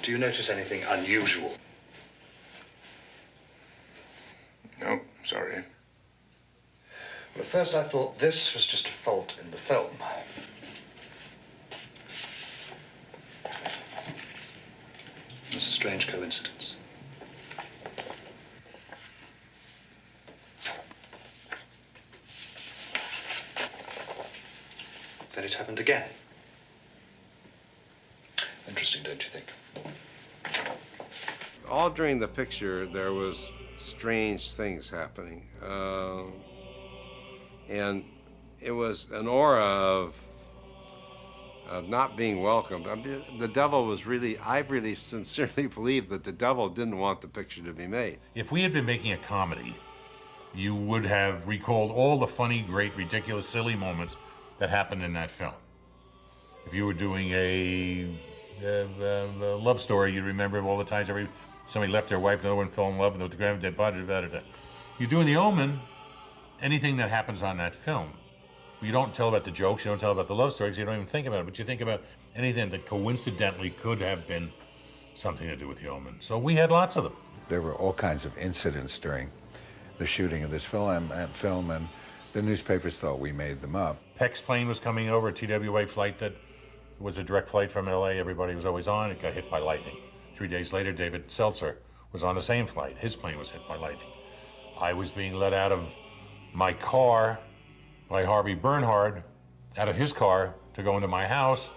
Do you notice anything unusual? No, sorry. Well, at first I thought this was just a fault in the film. It's a strange coincidence. Then it happened again. Interesting, don't you think? All during the picture, there was strange things happening. And it was an aura of not being welcomed. I mean, the devil was really, I really sincerely believe that the devil didn't want the picture to be made. If we had been making a comedy, you would have recalled all the funny, great, ridiculous, silly moments that happened in that film. If you were doing a love story, you'd remember all the times somebody left their wife, another one fell in love with the dead body. You're doing The Omen, anything that happens on that film. You don't tell about the jokes, you don't tell about the love stories, you don't even think about it, but you think about anything that coincidentally could have been something to do with The Omen. So we had lots of them. There were all kinds of incidents during the shooting of this film, and the newspapers thought we made them up. Peck's plane was coming over, a TWA flight that was a direct flight from LA, everybody was always on, it got hit by lightning. 3 days later, David Seltzer was on the same flight. His plane was hit by lightning. I was being let out of my car by Harvey Bernhard, out of his car to go into my house,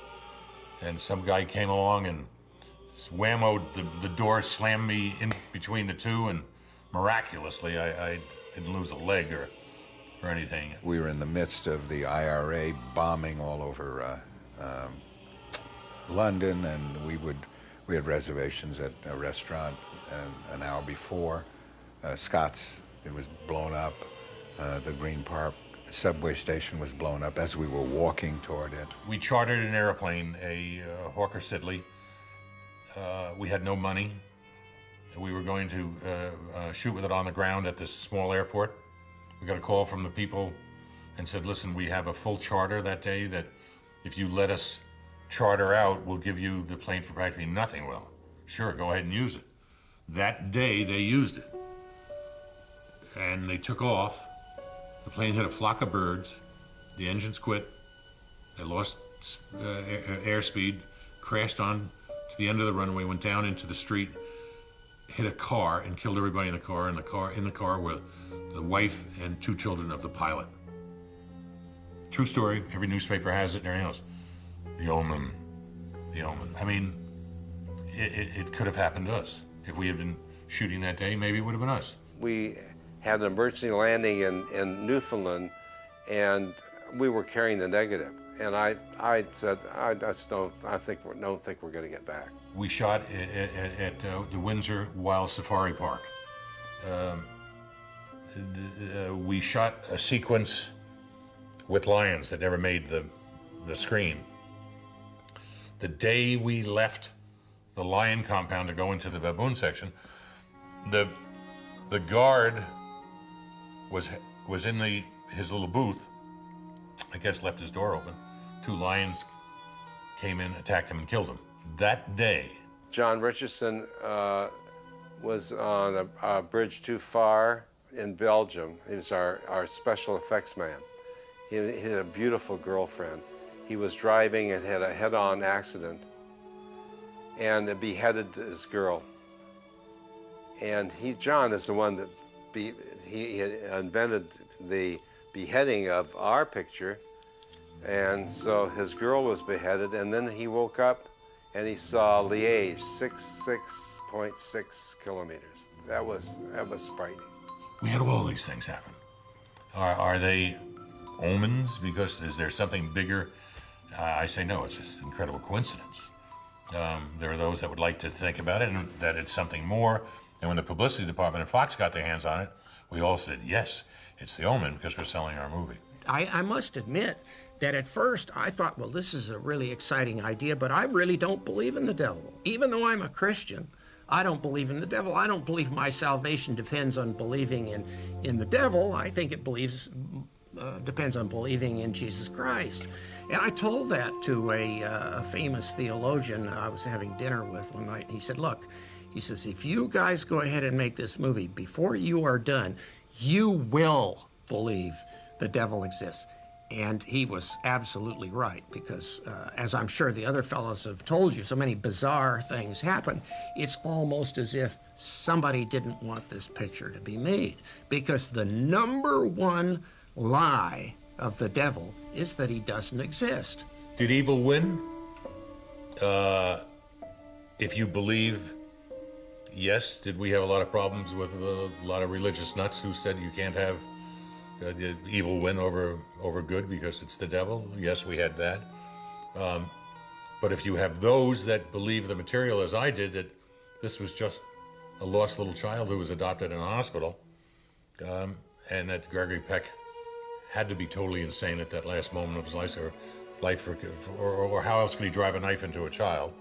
and some guy came along and whammoed the door, slammed me in between the two, and miraculously I didn't lose a leg or anything. We were in the midst of the IRA bombing all over London, and we had reservations at a restaurant an hour before. Scott's, it was blown up. The Green Park subway station was blown up as we were walking toward it. We chartered an airplane, a Hawker Siddeley. We had no money. We were going to shoot with it on the ground at this small airport. We got a call from the people and said, listen, we have a full charter that day that if you let us charter out, we'll give you the plane for practically nothing. Well, sure, go ahead and use it. That day they used it. And they took off. The plane hit a flock of birds. The engines quit. They lost airspeed, crashed on to the end of the runway, went down into the street, hit a car and killed everybody in the car. In the car were the wife and 2 children of the pilot. True story. Every newspaper has it and everything else. The Omen. The Omen. I mean, it could have happened to us. If we had been shooting that day, maybe it would have been us. We had an emergency landing in Newfoundland, and we were carrying the negative. And I said, I don't think we're going to get back. We shot at the Windsor Wild Safari Park. We shot a sequence with lions that never made the screen. The day we left the lion compound to go into the baboon section, the guard was in his little booth. I guess left his door open. 2 lions came in, attacked him, and killed him. That day, John Richardson was on a bridge too far in Belgium. He was our special effects man. He had a beautiful girlfriend. He was driving and had a head-on accident and beheaded his girl. And John is the one that he had invented the beheading of our picture. And so his girl was beheaded, and then he woke up and he saw Liège, 6.6 kilometers. That was frightening. We had all these things happen. Are they omens? Because is there something bigger? I say no, it's just incredible coincidence. There are those that would like to think about it and that it's something more. And when the publicity department at Fox got their hands on it, we all said, yes, it's the Omen because we're selling our movie. I must admit that at first I thought, well, this is a really exciting idea, but I really don't believe in the devil. Even though I'm a Christian, I don't believe in the devil. I don't believe my salvation depends on believing in the devil. I think it depends on believing in Jesus Christ. And I told that to a famous theologian I was having dinner with one night. He said, look, he says, if you guys go ahead and make this movie, before you are done, you will believe the devil exists. And he was absolutely right, because as I'm sure the other fellows have told you, so many bizarre things happen. It's almost as if somebody didn't want this picture to be made, because the number one lie of the devil is that he doesn't exist. Did evil win? If you believe, yes. Did we have a lot of problems with a lot of religious nuts who said you can't have evil win over good because it's the devil? Yes, we had that. But if you have those that believe the material, as I did, that this was just a lost little child who was adopted in a hospital, and that Gregory Peck had to be totally insane at that last moment of his life, or how else could he drive a knife into a child?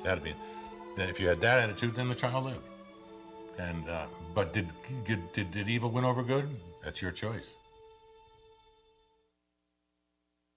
It had to be. Then if you had that attitude, then the child lived. And but did evil win over good? That's your choice.